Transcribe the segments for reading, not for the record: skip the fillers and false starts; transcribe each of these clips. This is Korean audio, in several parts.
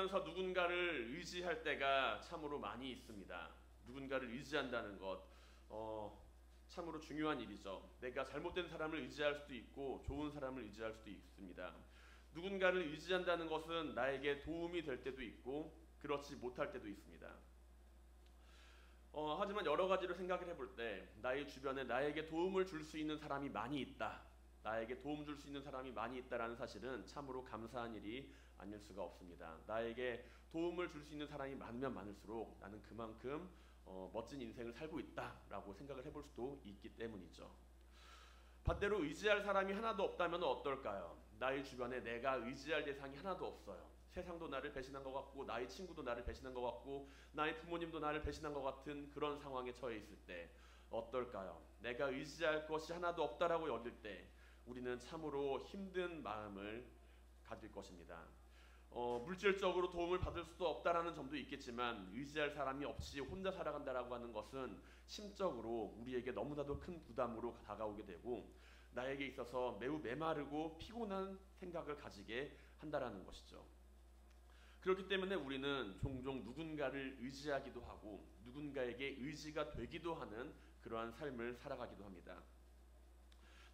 살아가면서 누군가를 의지할 때가 참으로 많이 있습니다. 누군가를 의지한다는 것, 참으로 중요한 일이죠. 내가 잘못된 사람을 의지할 수도 있고 좋은 사람을 의지할 수도 있습니다. 누군가를 의지한다는 것은 나에게 도움이 될 때도 있고 그렇지 못할 때도 있습니다. 하지만 여러 가지로 생각을 해볼 때 나의 주변에 나에게 도움을 줄 수 있는 사람이 많이 있다. 나에게 도움 줄 수 있는 사람이 많이 있다라는 사실은 참으로 감사한 일이 아닐 수가 없습니다. 나에게 도움을 줄 수 있는 사람이 많으면 많을수록 나는 그만큼 멋진 인생을 살고 있다라고 생각을 해볼 수도 있기 때문이죠. 반대로 의지할 사람이 하나도 없다면 어떨까요? 나의 주변에 내가 의지할 대상이 하나도 없어요. 세상도 나를 배신한 것 같고 나의 친구도 나를 배신한 것 같고 나의 부모님도 나를 배신한 것 같은 그런 상황에 처해 있을 때 어떨까요? 내가 의지할 것이 하나도 없다라고 여길 때 우리는 참으로 힘든 마음을 가질 것입니다. 물질적으로 도움을 받을 수도 없다라는 점도 있겠지만 의지할 사람이 없이 혼자 살아간다라고 하는 것은 심적으로 우리에게 너무나도 큰 부담으로 다가오게 되고 나에게 있어서 매우 메마르고 피곤한 생각을 가지게 한다라는 것이죠. 그렇기 때문에 우리는 종종 누군가를 의지하기도 하고 누군가에게 의지가 되기도 하는 그러한 삶을 살아가기도 합니다.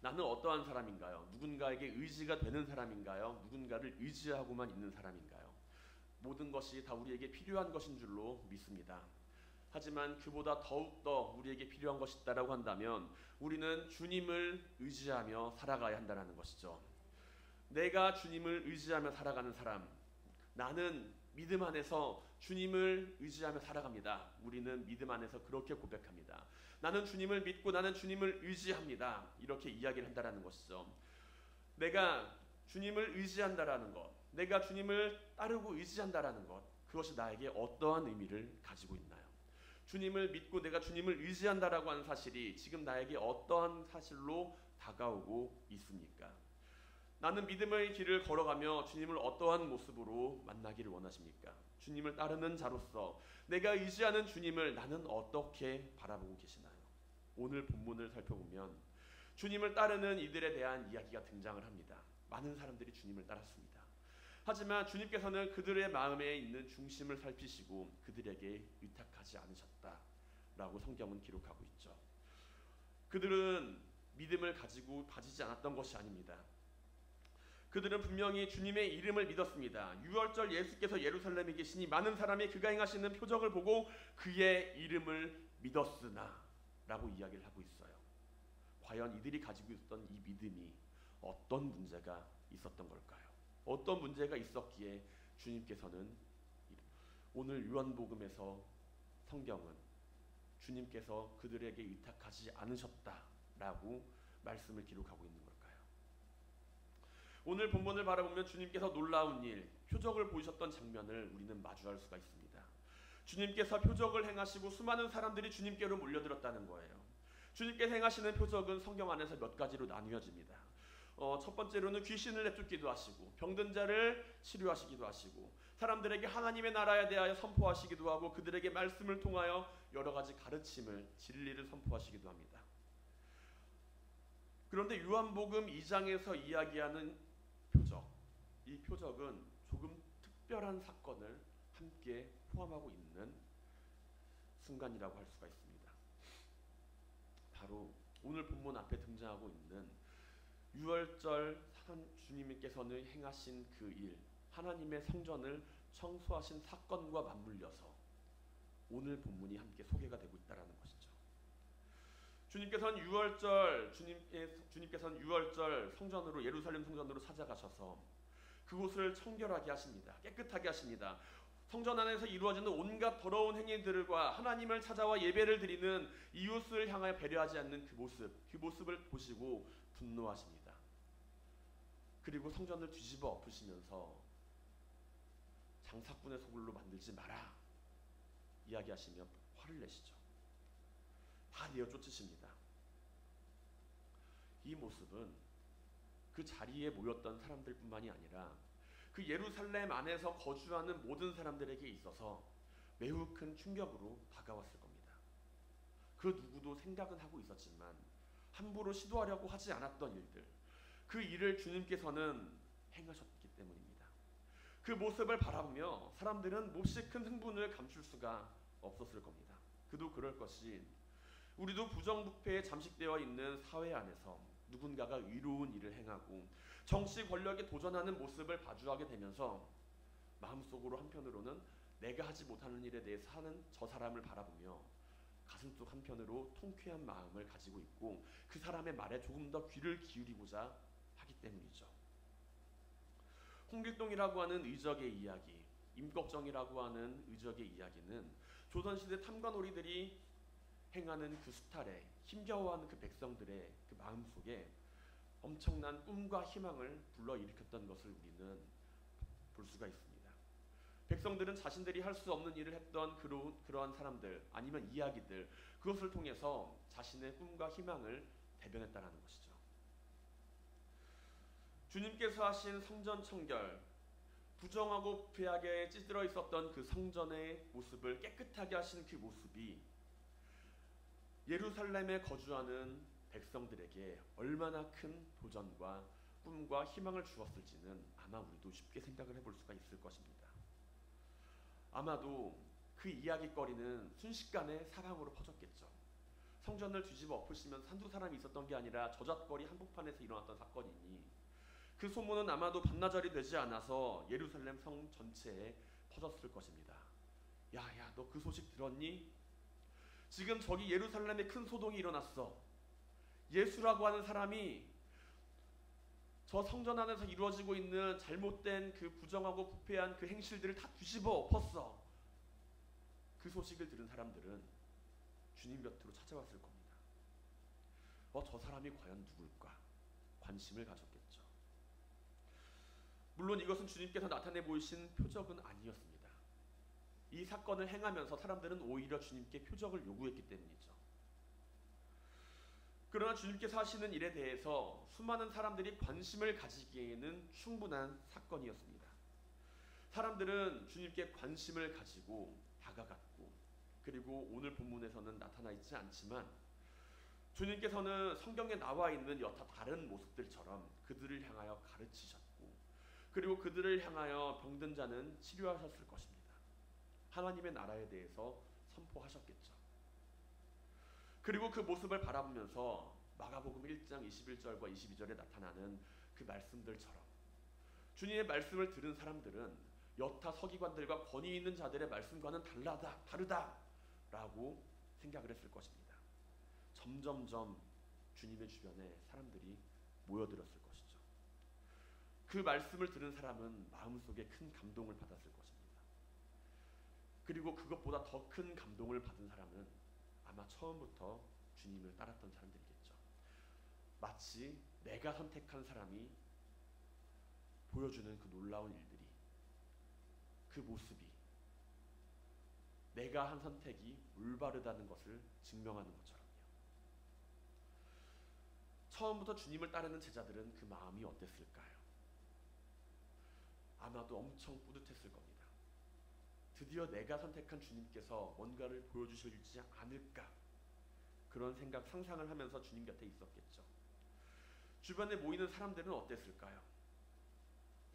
나는 어떠한 사람인가요? 누군가에게 의지가 되는 사람인가요? 누군가를 의지하고만 있는 사람인가요? 모든 것이 다 우리에게 필요한 것인 줄로 믿습니다. 하지만 그보다 더욱더 우리에게 필요한 것이 있다고 한다면 우리는 주님을 의지하며 살아가야 한다는 것이죠. 내가 주님을 의지하며 살아가는 사람, 나는 믿음 안에서 주님을 의지하며 살아갑니다. 우리는 믿음 안에서 그렇게 고백합니다. 나는 주님을 믿고 나는 주님을 의지합니다. 이렇게 이야기를 한다는 것이죠. 내가 주님을 의지한다라는 것, 내가 주님을 따르고 의지한다라는 것, 그것이 나에게 어떠한 의미를 가지고 있나요? 주님을 믿고 내가 주님을 의지한다라고 하는 사실이 지금 나에게 어떠한 사실로 다가오고 있습니까? 나는 믿음의 길을 걸어가며 주님을 어떠한 모습으로 만나기를 원하십니까? 주님을 따르는 자로서 내가 의지하는 주님을 나는 어떻게 바라보고 계시나요? 오늘 본문을 살펴보면 주님을 따르는 이들에 대한 이야기가 등장을 합니다. 많은 사람들이 주님을 따랐습니다. 하지만 주님께서는 그들의 마음에 있는 중심을 살피시고 그들에게 의탁하지 않으셨다라고 성경은 기록하고 있죠. 그들은 믿음을 가지지 않았던 것이 아닙니다. 그들은 분명히 주님의 이름을 믿었습니다. 유월절 예수께서 예루살렘에 계시니 많은 사람이 그가 행하시는 표적을 보고 그의 이름을 믿었으나 라고 이야기를 하고 있어요. 과연 이들이 가지고 있었던 이 믿음이 어떤 문제가 있었던 걸까요? 어떤 문제가 있었기에 주님께서는 오늘 요한복음에서 성경은 주님께서 그들에게 의탁하지 않으셨다라고 말씀을 기록하고 있는 걸까요? 오늘 본문을 바라보면 주님께서 놀라운 일, 표적을 보이셨던 장면을 우리는 마주할 수가 있습니다. 주님께서 표적을 행하시고 수많은 사람들이 주님께로 몰려들었다는 거예요. 주님께서 행하시는 표적은 성경 안에서 몇 가지로 나뉘어집니다. 첫 번째로는 귀신을 내쫓기도 하시고 병든 자를 치료하시기도 하시고 사람들에게 하나님의 나라에 대하여 선포하시기도 하고 그들에게 말씀을 통하여 여러 가지 가르침을, 진리를 선포하시기도 합니다. 그런데 요한복음 2장에서 이야기하는 표적, 이 표적은 조금 특별한 사건을 함께 포함하고 있는 순간이라고 할 수가 있습니다. 바로 오늘 본문 앞에 등장하고 있는 유월절 주님께서는 행하신 그 일, 하나님의 성전을 청소하신 사건과 맞물려서 오늘 본문이 함께 소개가 되고 있다는 것이죠. 주님께서는 유월절 성전으로 예루살렘 성전으로 찾아가셔서 그곳을 청결하게 하십니다. 깨끗하게 하십니다. 성전 안에서 이루어지는 온갖 더러운 행위들과 하나님을 찾아와 예배를 드리는 이웃을 향하여 배려하지 않는 그 모습을 보시고 분노하십니다. 그리고 성전을 뒤집어 엎으시면서 장사꾼의 소굴로 만들지 마라 이야기하시며 화를 내시죠. 다 내어 쫓으십니다. 이 모습은 그 자리에 모였던 사람들뿐만이 아니라 그 예루살렘 안에서 거주하는 모든 사람들에게 있어서 매우 큰 충격으로 다가왔을 겁니다. 그 누구도 생각은 하고 있었지만 함부로 시도하려고 하지 않았던 일들, 그 일을 주님께서는 행하셨기 때문입니다. 그 모습을 바라보며 사람들은 몹시 큰 흥분을 감출 수가 없었을 겁니다. 그도 그럴 것이 우리도 부정부패에 잠식되어 있는 사회 안에서 누군가가 의로운 일을 행하고 정치 권력에 도전하는 모습을 마주하게 되면서 마음속으로 한편으로는 내가 하지 못하는 일에 대해서 하는 저 사람을 바라보며 가슴속 한편으로 통쾌한 마음을 가지고 있고 그 사람의 말에 조금 더 귀를 기울이고자 하기 때문이죠. 홍길동이라고 하는 의적의 이야기, 임꺽정이라고 하는 의적의 이야기는 조선시대 탐관오리들이 행하는 그 수탈에 힘겨워하는 그 백성들의 그 마음속에 엄청난 꿈과 희망을 불러일으켰던 것을 우리는 볼 수가 있습니다. 백성들은 자신들이 할 수 없는 일을 했던 그러한 사람들 아니면 이야기들 그것을 통해서 자신의 꿈과 희망을 대변했다는 것이죠. 주님께서 하신 성전 청결, 부정하고 부패하게 찌들어 있었던 그 성전의 모습을 깨끗하게 하신 그 모습이 예루살렘에 거주하는 백성들에게 얼마나 큰 도전과 꿈과 희망을 주었을지는 아마 우리도 쉽게 생각을 해볼 수가 있을 것입니다. 아마도 그 이야기거리는 순식간에 사방으로 퍼졌겠죠. 성전을 뒤집어 엎으시면 한두 사람이 있었던 게 아니라 저잣거리 한복판에서 일어났던 사건이니 그 소문은 아마도 반나절이 되지 않아서 예루살렘 성 전체에 퍼졌을 것입니다. 야야, 너 그 소식 들었니? 지금 저기 예루살렘에 큰 소동이 일어났어. 예수라고 하는 사람이 저 성전 안에서 이루어지고 있는 잘못된 그 부정하고 부패한 그 행실들을 다 뒤집어 엎었어. 그 소식을 들은 사람들은 주님 곁으로 찾아왔을 겁니다. 저 사람이 과연 누굴까? 관심을 가졌겠죠. 물론 이것은 주님께서 나타내 보이신 표적은 아니었습니다. 이 사건을 행하면서 사람들은 오히려 주님께 표적을 요구했기 때문이죠. 그러나 주님께서 하시는 일에 대해서 수많은 사람들이 관심을 가지기에는 충분한 사건이었습니다. 사람들은 주님께 관심을 가지고 다가갔고, 그리고 오늘 본문에서는 나타나 있지 않지만 주님께서는 성경에 나와 있는 여타 다른 모습들처럼 그들을 향하여 가르치셨고, 그리고 그들을 향하여 병든 자는 치료하셨을 것입니다. 하나님의 나라에 대해서 선포하셨겠죠. 그리고 그 모습을 바라보면서 마가복음 1장 21절과 22절에 나타나는 그 말씀들처럼 주님의 말씀을 들은 사람들은 여타 서기관들과 권위 있는 자들의 말씀과는 다르다라고 생각을 했을 것입니다. 점점점 주님의 주변에 사람들이 모여들었을 것이죠. 그 말씀을 들은 사람은 마음속에 큰 감동을 받았을 것입니다. 그리고 그것보다 더 큰 감동을 받은 사람은 아마 처음부터 주님을 따랐던 사람들이겠죠. 마치 내가 선택한 사람이 보여주는 그 놀라운 일들이, 그 모습이 내가 한 선택이 올바르다는 것을 증명하는 것처럼요. 처음부터 주님을 따르는 제자들은 그 마음이 어땠을까요? 아마도 엄청 뿌듯했을 겁니다. 드디어 내가 선택한 주님께서 뭔가를 보여주실지 않을까, 그런 생각, 상상을 하면서 주님 곁에 있었겠죠. 주변에 모이는 사람들은 어땠을까요?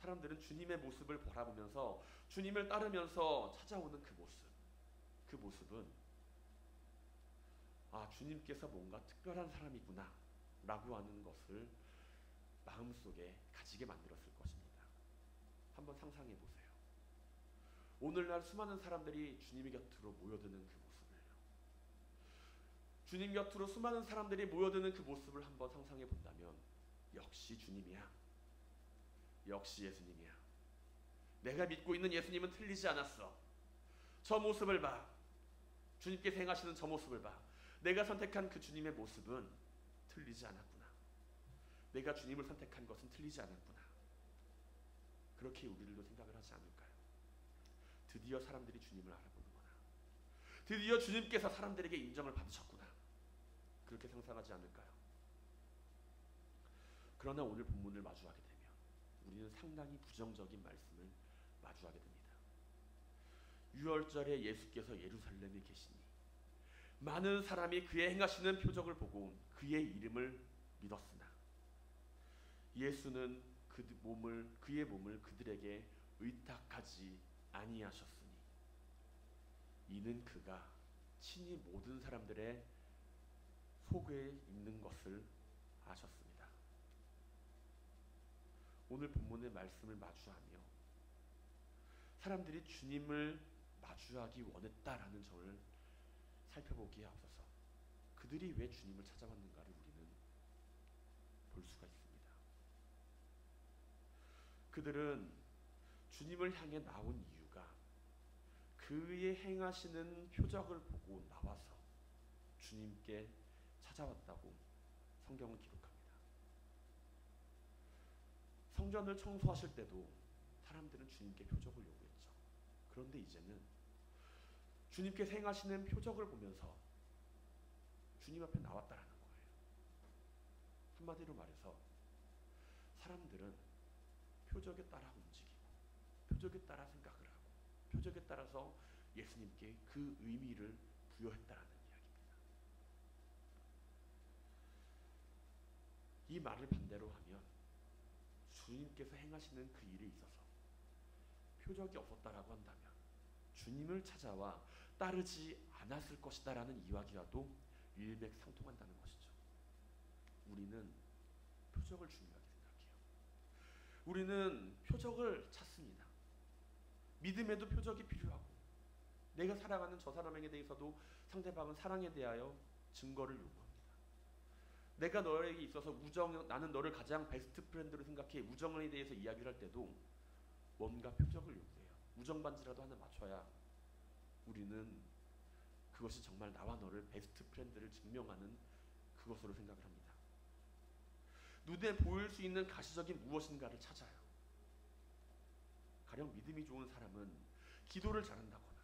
사람들은 주님의 모습을 바라보면서 주님을 따르면서 찾아오는 그 모습은 주님께서 뭔가 특별한 사람이구나 라고 하는 것을 마음속에 가지게 만들었을 것입니다. 한번 상상해 보세요. 오늘날 수많은 사람들이 주님 곁으로 모여드는 그 모습을요. 주님 곁으로 수많은 사람들이 모여드는 그 모습을 한번 상상해 본다면 역시 주님이야. 역시 예수님이야. 내가 믿고 있는 예수님은 틀리지 않았어. 저 모습을 봐. 주님께서 행하시는 저 모습을 봐. 내가 선택한 그 주님의 모습은 틀리지 않았구나. 내가 주님을 선택한 것은 틀리지 않았구나. 그렇게 우리들도 생각을 하지 않을까요? 드디어 사람들이 주님을 알아보는구나. 드디어 주님께서 사람들에게 인정을 받으셨구나. 그렇게 상상하지 않을까요? 그러나 오늘 본문을 마주하게 되면 우리는 상당히 부정적인 말씀을 마주하게 됩니다. 6월절에 예수께서 예루살렘에 계시니 많은 사람이 그의 행하시는 표적을 보고 그의 이름을 믿었으나 예수는 그의 몸을 그들에게 의탁하지 아니하셨으니 이는 그가 친히 모든 사람들의 속에 있는 것을 아셨습니다. 오늘 본문의 말씀을 마주하며 사람들이 주님을 마주하기 원했다라는 점을 살펴보기에 앞서서 그들이 왜 주님을 찾아왔는가를 우리는 볼 수가 있습니다. 그들은 주님을 향해 나온 이유가 그의 행하시는 표적을 보고 나와서 주님께 찾아왔다고 성경은 기록합니다. 성전을 청소하실 때도 사람들은 주님께 표적을 요구했죠. 그런데 이제는 주님께서 행하시는 표적을 보면서 주님 앞에 나왔다라는 거예요. 한마디로 말해서 사람들은 표적에 따라 움직이고 표적에 따라 생각을 하고 표적에 따라서 예수님께 그 의미를 부여했다라는 이야기입니다. 이 말을 반대로 하면 주님께서 행하시는 그 일에 있어서 표적이 없었다라고 한다면 주님을 찾아와 따르지 않았을 것이다라는 이야기와도 일맥상통한다는 것이죠. 우리는 표적을 중요하게 생각해요. 우리는 표적을 찾습니다. 믿음에도 표적이 필요하고 내가 사랑하는 저 사람에게 대해서도 상대방은 사랑에 대하여 증거를 요구합니다. 내가 너에게 있어서 나는 너를 가장 베스트 프렌드로 생각해 우정에 대해서 이야기를 할 때도 뭔가 표적을 요구해요. 우정 반지라도 하나 맞춰야 우리는 그것이 정말 나와 너를 베스트 프렌드를 증명하는 그것으로 생각을 합니다. 눈에 보일 수 있는 가시적인 무엇인가를 찾아요. 가령 믿음이 좋은 사람은 기도를 잘한다거나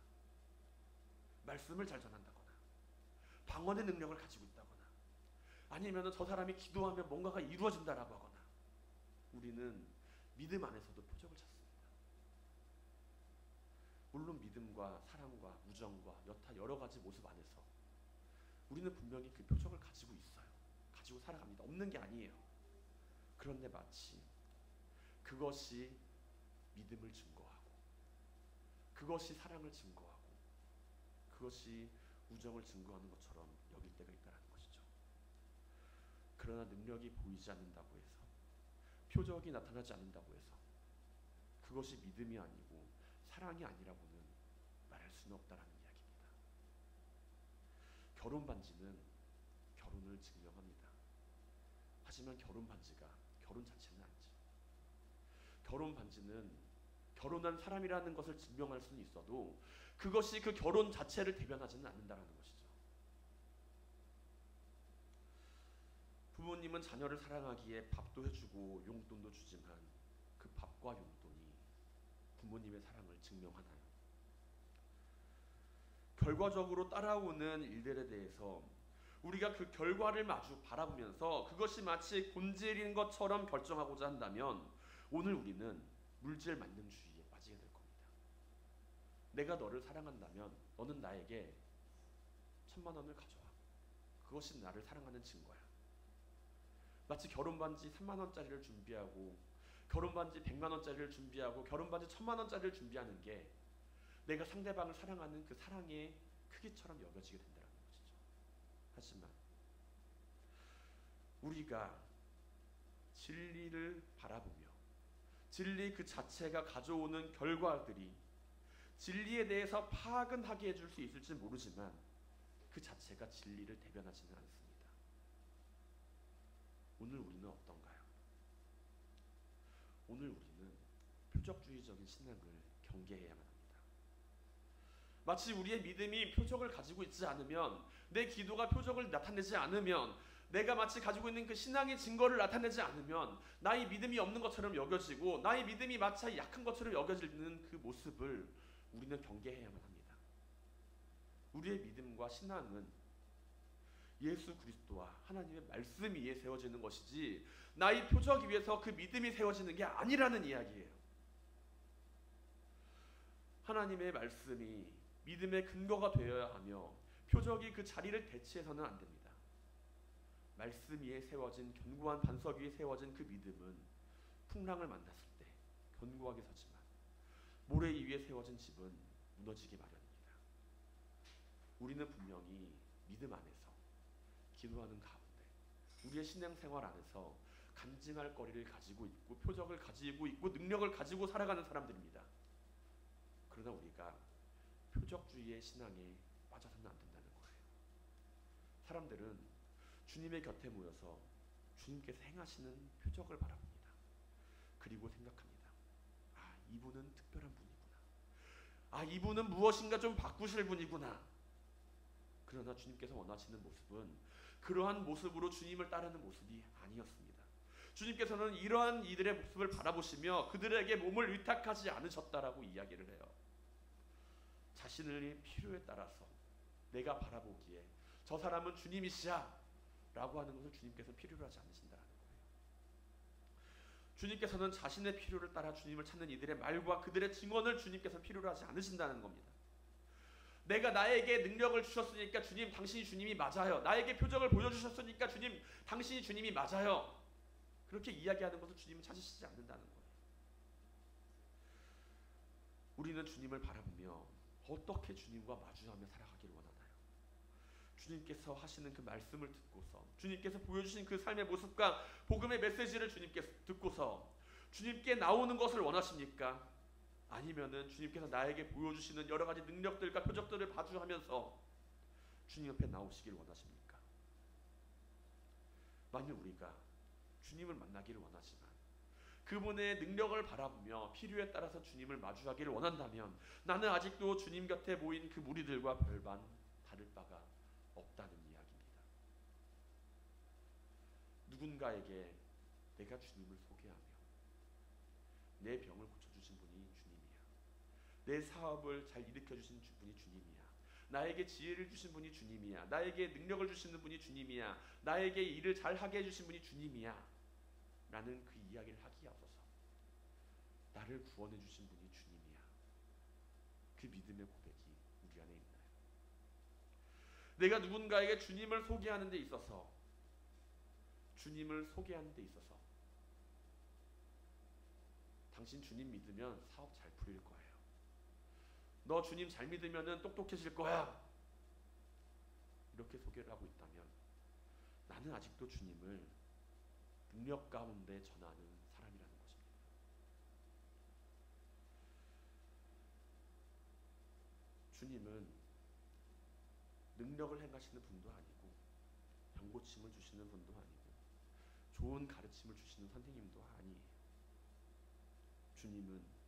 말씀을 잘 전한다거나 방언의 능력을 가지고 있다거나 아니면 저 사람이 기도하면 뭔가가 이루어진다라고 하거나 우리는 믿음 안에서도 표적을 찾습니다. 물론 믿음과 사랑과 우정과 여타 여러 가지 모습 안에서 우리는 분명히 그 표적을 가지고 있어요. 가지고 살아갑니다. 없는 게 아니에요. 그런데 마치 그것이 믿음을 증거하고 그것이 사랑을 증거하고 그것이 우정을 증거하는 것처럼 여길 때가 있다는 것이죠. 그러나 능력이 보이지 않는다고 해서 표적이 나타나지 않는다고 해서 그것이 믿음이 아니고 사랑이 아니라고는 말할 수는 없다라는 이야기입니다. 결혼 반지는 결혼을 증명합니다. 하지만 결혼 반지가 결혼 자체는 아니죠. 결혼 반지는 결혼한 사람이라는 것을 증명할 수는 있어도 그것이 그 결혼 자체를 대변하지는 않는다라는 것이죠. 부모님은 자녀를 사랑하기에 밥도 해주고 용돈도 주지만 그 밥과 용돈이 부모님의 사랑을 증명하나요? 결과적으로 따라오는 일들에 대해서 우리가 그 결과를 마주 바라보면서 그것이 마치 본질인 것처럼 결정하고자 한다면 오늘 우리는 물질 만능주의에 빠지게 될 겁니다. 내가 너를 사랑한다면 너는 나에게 1,000만 원을 가져와. 그것이 나를 사랑하는 증거야. 마치 결혼반지 3만 원짜리를 준비하고 결혼반지 100만 원짜리를 준비하고 결혼반지 1,000만 원짜리를 준비하는 게 내가 상대방을 사랑하는 그 사랑의 크기처럼 여겨지게 된다는 것이죠. 하지만 우리가 진리를 바라보며 진리 그 자체가 가져오는 결과들이 진리에 대해서 파악은 하게 해줄 수 있을지 모르지만 그 자체가 진리를 대변하지는 않습니다. 오늘 우리는 어떤가요? 오늘 우리는 표적주의적인 신앙을 경계해야만 합니다. 마치 우리의 믿음이 표적을 가지고 있지 않으면 내 기도가 표적을 나타내지 않으면 내가 마치 가지고 있는 그 신앙의 증거를 나타내지 않으면 나의 믿음이 없는 것처럼 여겨지고 나의 믿음이 마치 약한 것처럼 여겨지는 그 모습을 우리는 경계해야만 합니다. 우리의 믿음과 신앙은 예수 그리스도와 하나님의 말씀 위에 세워지는 것이지 나의 표적 위에서 그 믿음이 세워지는 게 아니라는 이야기예요. 하나님의 말씀이 믿음의 근거가 되어야 하며 표적이 그 자리를 대체해서는 안 됩니다. 말씀 위에 세워진 견고한 반석 위에 세워진 그 믿음은 풍랑을 만났을 때 견고하게 서지만 모래 위에 세워진 집은 무너지기 마련입니다. 우리는 분명히 믿음 안에서, 기도하는 가운데, 우리의 신앙생활 안에서 간증할 거리를 가지고 있고 표적을 가지고 있고 능력을 가지고 살아가는 사람들입니다. 그러나 우리가 표적주의의 신앙에 빠져서는 안 된다는 거예요. 사람들은 주님의 곁에 모여서 주님께서 행하시는 표적을 바라봅니다. 그리고 생각합니다. 아, 이분은 특별한 분이구나. 아, 이분은 무엇인가 좀 바꾸실 분이구나. 그러나 주님께서 원하시는 모습은 그러한 모습으로 주님을 따르는 모습이 아니었습니다. 주님께서는 이러한 이들의 모습을 바라보시며 그들에게 몸을 위탁하지 않으셨다라고 이야기를 해요. 자신의 필요에 따라서 내가 바라보기에 저 사람은 주님이시야 라고 하는 것을 주님께서는 필요로 하지 않으신다는 거예요. 주님께서는 자신의 필요를 따라 주님을 찾는 이들의 말과 그들의 증언을 주님께서는 필요로 하지 않으신다는 겁니다. 내가 나에게 능력을 주셨으니까 주님, 당신이 주님이 맞아요. 나에게 표적을 보여주셨으니까 주님, 당신이 주님이 맞아요. 그렇게 이야기하는 것을 주님은 찾으시지 않는다는 거예요. 우리는 주님을 바라보며 어떻게 주님과 마주하며 살아가기를 원하나요? 주님께서 하시는 그 말씀을 듣고서, 주님께서 보여주신 그 삶의 모습과 복음의 메시지를 주님께서 듣고서 주님께 나오는 것을 원하십니까? 아니면은 주님께서 나에게 보여주시는 여러 가지 능력들과 표적들을 마주하면서 주님 옆에 나오시길 원하십니까? 만약 우리가 주님을 만나기를 원하지만 그분의 능력을 바라보며 필요에 따라서 주님을 마주하기를 원한다면 나는 아직도 주님 곁에 모인 그 무리들과 별반 다를 바가 없다는 이야기입니다. 누군가에게 내가 주님을 소개하며 내 병을 고쳐주신 분이 주님이야. 내 사업을 잘 일으켜주신 분이 주님이야. 나에게 지혜를 주신 분이 주님이야. 나에게 능력을 주시는 분이 주님이야. 나에게 일을 잘하게 해주신 분이 주님이야. 라는 그 이야기를 하기에 앞서서 나를 구원해 주신 분이 주님이야. 그 믿음의 고백이 우리 안에 있나요? 내가 누군가에게 주님을 소개하는 데 있어서, 주님을 소개하는 데 있어서 당신 주님 믿으면 사업 잘 풀릴 거예요. 너 주님 잘 믿으면 똑똑해질 거야. 이렇게 소개를 하고 있다면 나는 아직도 주님을 능력 가운데 전하는 사람이라는 것입니다. 주님은 능력을 행하시는 분도 아니고 병고침을 주시는 분도 아니고 좋은 가르침을 주시는 선생님도 아니에요. 주님은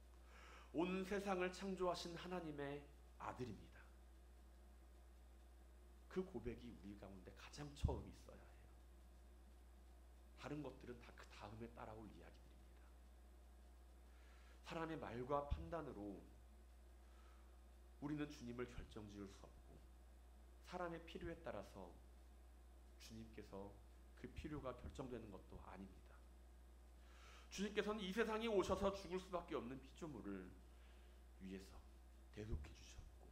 온 세상을 창조하신 하나님의 아들입니다. 그 고백이 우리 가운데 가장 처음 있어야 해요. 다른 것들은 다 그 다음에 따라올 이야기들입니다. 사람의 말과 판단으로 우리는 주님을 결정지을 수 없고 사람의 필요에 따라서 주님께서 그 필요가 결정되는 것도 아닙니다. 주님께서는 이 세상에 오셔서 죽을 수밖에 없는 피조물을 위해서 대속해 주셨고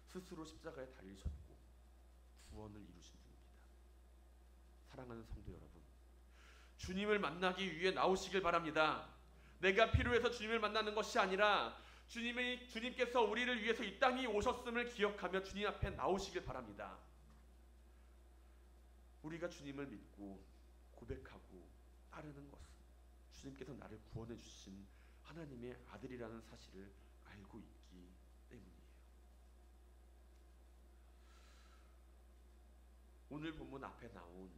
스스로 십자가에 달리셨고 구원을 이루신 분입니다. 사랑하는 성도 여러분, 주님을 만나기 위해 나오시길 바랍니다. 내가 필요해서 주님을 만나는 것이 아니라 주님께서 우리를 위해서 이 땅에 오셨음을 기억하며 주님 앞에 나오시길 바랍니다. 우리가 주님을 믿고 고백하고 따르는 것은 주님께서 나를 구원해 주신 하나님의 아들이라는 사실을 알고 있기 때문이에요. 오늘 본문 앞에 나온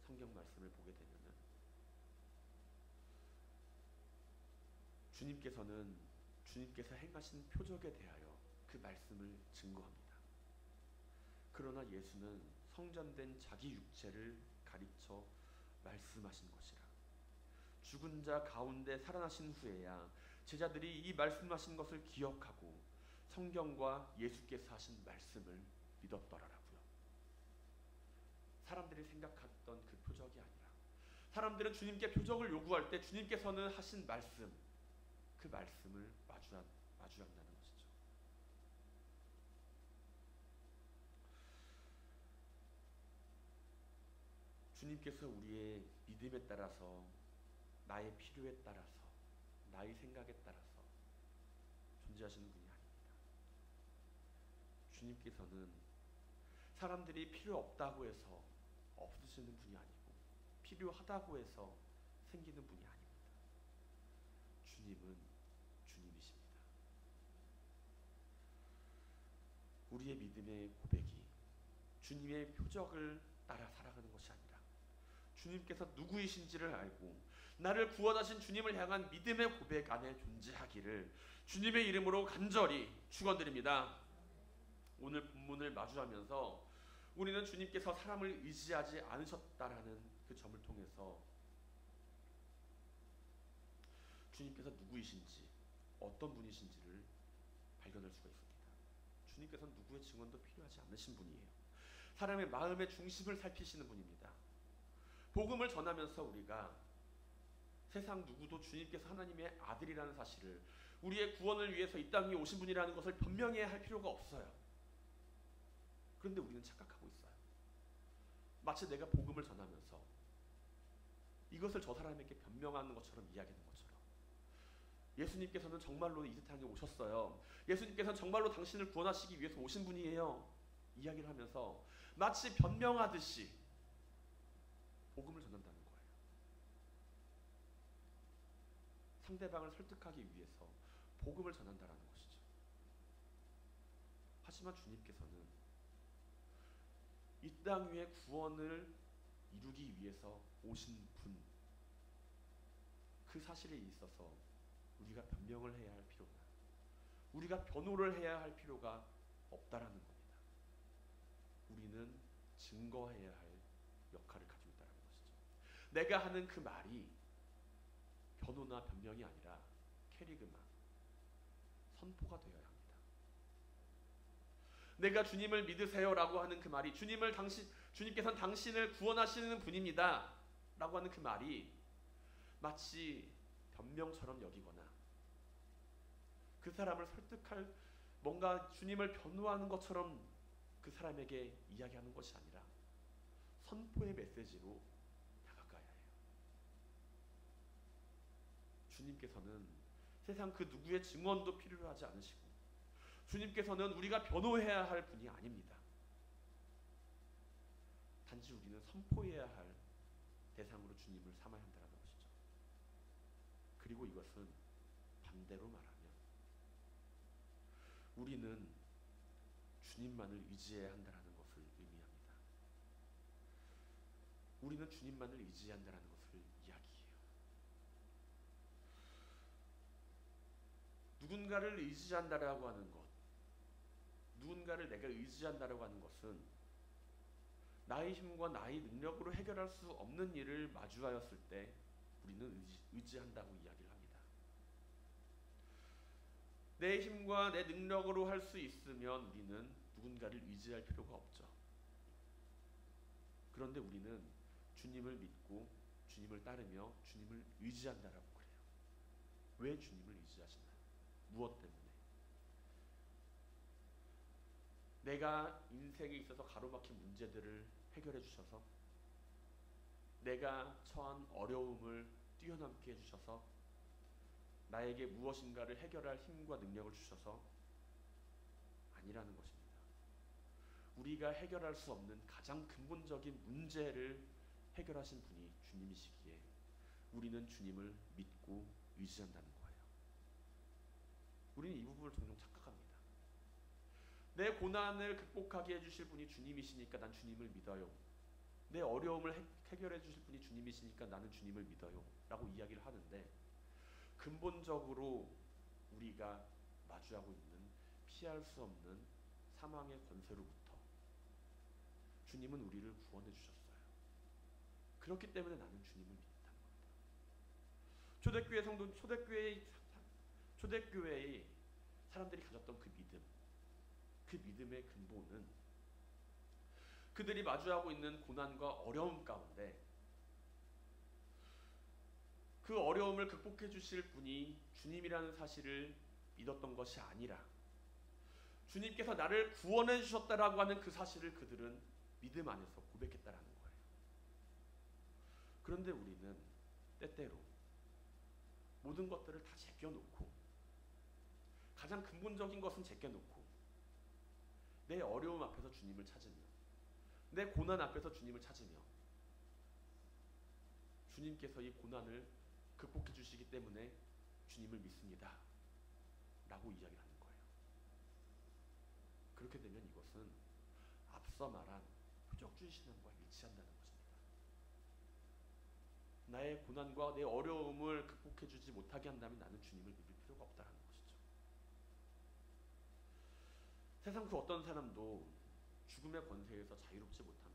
성경 말씀을 보게 되면은 주님께서 행하신 표적에 대하여 그 말씀을 증거합니다. 그러나 예수는 성전된 자기 육체를 가리쳐 말씀하신 것이라. 죽은 자 가운데 살아나신 후에야 제자들이 이 말씀하신 것을 기억하고 성경과 예수께서 하신 말씀을 믿었더라라고요. 사람들이 생각했던 그 표적이 아니라 사람들은 주님께 표적을 요구할 때 주님께서는 하신 말씀, 그 말씀을 마주한다는 것이죠. 주님께서 우리의 믿음에 따라서, 나의 필요에 따라서, 나의 생각에 따라서 존재하시는 분이 아닙니다. 주님께서는 사람들이 필요 없다고 해서 없으시는 분이 아니고 필요하다고 해서 생기는 분이 아닙니다. 주님은 주님이십니다. 우리의 믿음의 고백이 주님의 표적을 따라 살아가는 것이 아니라 주님께서 누구이신지를 알고 나를 구원하신 주님을 향한 믿음의 고백 안에 존재하기를 주님의 이름으로 간절히 축원드립니다. 오늘 본문을 마주하면서 우리는 주님께서 사람을 의지하지 않으셨다라는 그 점을 통해서 주님께서 누구이신지 어떤 분이신지를 발견할 수가 있습니다. 주님께서는 누구의 증언도 필요하지 않으신 분이에요. 사람의 마음의 중심을 살피시는 분입니다. 복음을 전하면서 우리가 세상 누구도 주님께서 하나님의 아들이라는 사실을, 우리의 구원을 위해서 이 땅에 오신 분이라는 것을 변명해야 할 필요가 없어요. 그런데 우리는 착각하고 있어요. 마치 내가 복음을 전하면서 이것을 저 사람에게 변명하는 것처럼 이야기하는 것처럼, 예수님께서는 정말로 이 세상에 오셨어요. 예수님께서는 정말로 당신을 구원하시기 위해서 오신 분이에요. 이야기를 하면서 마치 변명하듯이 복음을 전한다는 거예요. 상대방을 설득하기 위해서 복음을 전한다는 것이죠. 하지만 주님께서는 이 땅 위에 구원을 이루기 위해서 오신 분, 그 사실에 있어서 우리가 변명을 해야 할 필요가, 우리가 변호를 해야 할 필요가 없다라는 겁니다. 우리는 증거해야 할 역할을 가지고 있다는 것이죠. 내가 하는 그 말이 변호나 변명이 아니라 캐리그마, 선포가 되어야 합니다. 내가 주님을 믿으세요라고 하는 그 말이, 주님께서는 당신을 구원하시는 분입니다 라고 하는 그 말이 마치 변명처럼 여기거나 그 사람을 설득할, 뭔가 주님을 변호하는 것처럼 그 사람에게 이야기하는 것이 아니라 선포의 메시지로 다가가야 해요. 주님께서는 세상 그 누구의 증언도 필요로 하지 않으시고, 주님께서는 우리가 변호해야 할 분이 아닙니다. 단지 우리는 선포해야 할 대상으로 주님을 삼아야 한다는 것이죠. 그리고 이것은 반대로 말하면 우리는 주님만을 의지해야 한다는 것을 의미합니다. 우리는 주님만을 의지해야 한다는 것을 이야기해요. 누군가를 의지한다라고 하는 것, 누군가를 내가 의지한다라고 하는 것은 나의 힘과 나의 능력으로 해결할 수 없는 일을 마주하였을 때 우리는 의지한다고 이야기를 합니다. 내 힘과 내 능력으로 할 수 있으면 우리는 누군가를 의지할 필요가 없죠. 그런데 우리는 주님을 믿고 주님을 따르며 주님을 의지한다라고 그래요. 왜 주님을 의지하시나요? 무엇 때문에? 내가 인생에 있어서 가로막힌 문제들을 해결해 주셔서, 내가 처한 어려움을 뛰어넘게 해주셔서, 나에게 무엇인가를 해결할 힘과 능력을 주셔서 아니라는 것입니다. 우리가 해결할 수 없는 가장 근본적인 문제를 해결하신 분이 주님이시기에 우리는 주님을 믿고 의지한다는 거예요. 우리는 이 부분을 종종 착각합니다. 내 고난을 극복하게 해주실 분이 주님이시니까 난 주님을 믿어요. 내 어려움을 해결해 주실 분이 주님이시니까 나는 주님을 믿어요 라고 이야기를 하는데, 근본적으로 우리가 마주하고 있는 피할 수 없는 사망의 권세로부터 주님은 우리를 구원해 주셨어요. 그렇기 때문에 나는 주님을 믿는다는 겁니다. 초대교회 성도, 초대교회의 사람들이 가졌던 그 믿음, 그 믿음의 근본은 그들이 마주하고 있는 고난과 어려움 가운데 그 어려움을 극복해 주실 분이 주님이라는 사실을 믿었던 것이 아니라 주님께서 나를 구원해 주셨다라고 하는 그 사실을 그들은 믿음 안에서 고백했다라는 거예요. 그런데 우리는 때때로 모든 것들을 다 제껴놓고 가장 근본적인 것은 제껴놓고 내 어려움 앞에서 주님을 찾으며 내 고난 앞에서 주님을 찾으며 주님께서 이 고난을 극복해 주시기 때문에 주님을 믿습니다 라고 이야기를 하는 거예요. 그렇게 되면 이것은 앞서 말한 표적주의 신앙과 일치한다는 것입니다. 나의 고난과 내 어려움을 극복해 주지 못하게 한다면 나는 주님을 믿을 필요가 없다는 것이죠. 세상 그 어떤 사람도 죽음의 권세에서 자유롭지 못합니다.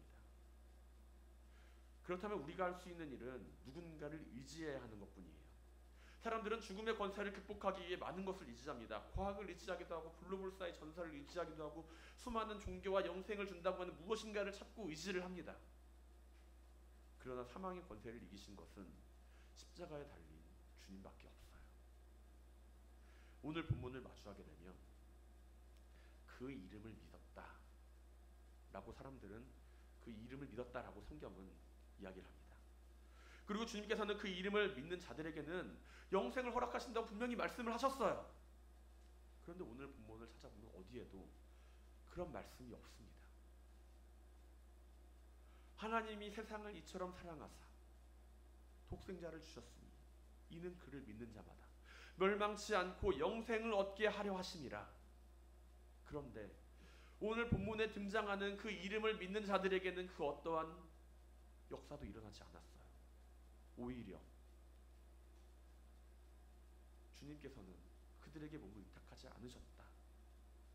그렇다면 우리가 할 수 있는 일은 누군가를 의지해야 하는 것뿐이에요. 사람들은 죽음의 권세를 극복하기 위해 많은 것을 의지합니다. 과학을 의지하기도 하고 블루볼사의 전설을 의지하기도 하고 수많은 종교와 영생을 준다고 하는 무엇인가를 찾고 의지를 합니다. 그러나 사망의 권세를 이기신 것은 십자가에 달린 주님밖에 없어요. 오늘 본문을 마주하게 되면 그 이름을 믿었다 라고 사람들은 그 이름을 믿었다라고 성경은 이야기를 합니다. 그리고 주님께서는 그 이름을 믿는 자들에게는 영생을 허락하신다고 분명히 말씀을 하셨어요. 그런데 오늘 본문을 찾아보면 어디에도 그런 말씀이 없습니다. 하나님이 세상을 이처럼 사랑하사 독생자를 주셨으니 이는 그를 믿는 자마다 멸망치 않고 영생을 얻게 하려 하심이라. 그런데 오늘 본문에 등장하는 그 이름을 믿는 자들에게는 그 어떠한 역사도 일어나지 않았어요. 오히려 주님께서는 그들에게 몸을 의탁하지 않으셨다.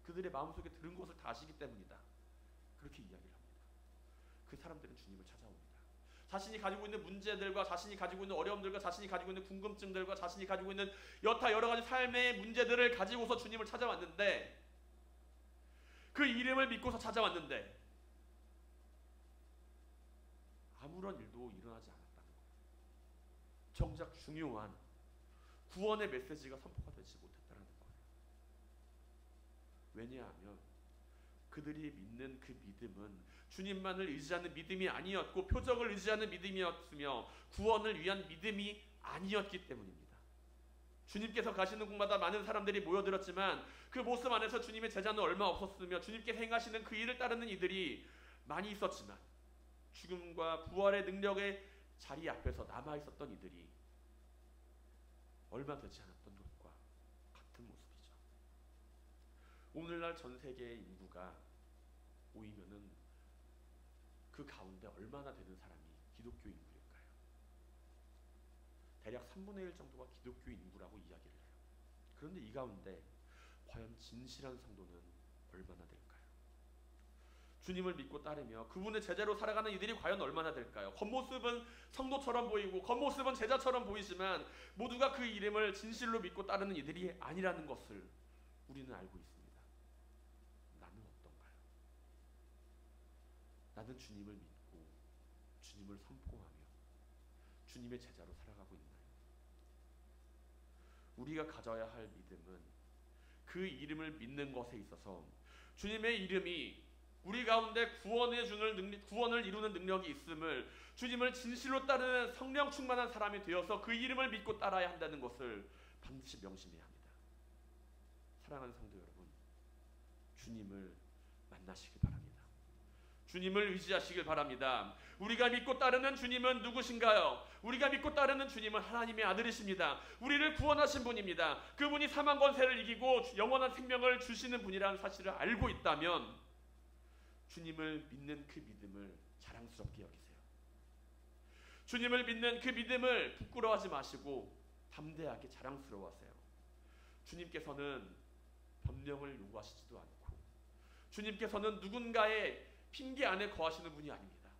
그들의 마음속에 들은 것을 다 아시기 때문이다. 그렇게 이야기를 합니다. 그 사람들은 주님을 찾아옵니다. 자신이 가지고 있는 문제들과 자신이 가지고 있는 어려움들과 자신이 가지고 있는 궁금증들과 자신이 가지고 있는 여타 여러 가지 삶의 문제들을 가지고서 주님을 찾아왔는데, 그 이름을 믿고서 찾아왔는데 아무런 일도 일어나지 않았다는 거예요. 정작 중요한 구원의 메시지가 선포가 되지 못했다는 거예요. 왜냐하면 그들이 믿는 그 믿음은 주님만을 의지하는 믿음이 아니었고 표적을 의지하는 믿음이었으며 구원을 위한 믿음이 아니었기 때문입니다. 주님께서 가시는 곳마다 많은 사람들이 모여들었지만 그 모습 안에서 주님의 제자는 얼마 없었으며 주님께서 행하시는 그 일을 따르는 이들이 많이 있었지만 죽음과 부활의 능력의 자리 앞에서 남아있었던 이들이 얼마 되지 않았던 것과 같은 모습이죠. 오늘날 전 세계의 인구가 모이면은 그 가운데 얼마나 되는 사람이 기독교 인구일까요? 대략 3분의 1 정도가 기독교 인구라고 이야기를 해요. 그런데 이 가운데 과연 진실한 성도는 얼마나 될까요? 주님을 믿고 따르며 그분의 제자로 살아가는 이들이 과연 얼마나 될까요? 겉모습은 성도처럼 보이고 겉모습은 제자처럼 보이지만 모두가 그 이름을 진실로 믿고 따르는 이들이 아니라는 것을 우리는 알고 있습니다. 나는 어떤가요? 나는 주님을 믿고 주님을 선포하며 주님의 제자로 살아가고 있나요? 우리가 가져야 할 믿음은 그 이름을 믿는 것에 있어서 주님의 이름이 우리 가운데 구원을 이루는 능력이 있음을, 주님을 진실로 따르는 성령 충만한 사람이 되어서 그 이름을 믿고 따라야 한다는 것을 반드시 명심해야 합니다. 사랑하는 성도 여러분, 주님을 만나시길 바랍니다. 주님을 의지하시길 바랍니다. 우리가 믿고 따르는 주님은 누구신가요? 우리가 믿고 따르는 주님은 하나님의 아들이십니다. 우리를 구원하신 분입니다. 그분이 사망 권세를 이기고 영원한 생명을 주시는 분이라는 사실을 알고 있다면 주님을 믿는 그 믿음을 자랑스럽게 여기세요. 주님을 믿는 그 믿음을 부끄러워하지 마시고 담대하게 자랑스러워하세요. 주님께서는 변명을 요구하시지도 않고 주님께서는 누군가의 핑계 안에 거하시는 분이 아닙니다.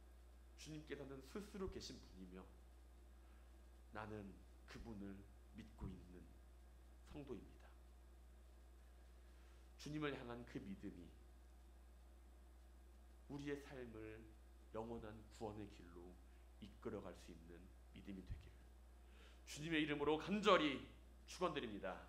주님께서는 스스로 계신 분이며 나는 그분을 믿고 있는 성도입니다. 주님을 향한 그 믿음이 우리의 삶을 영원한 구원의 길로 이끌어갈 수 있는 믿음이 되기를 주님의 이름으로 간절히 축원드립니다.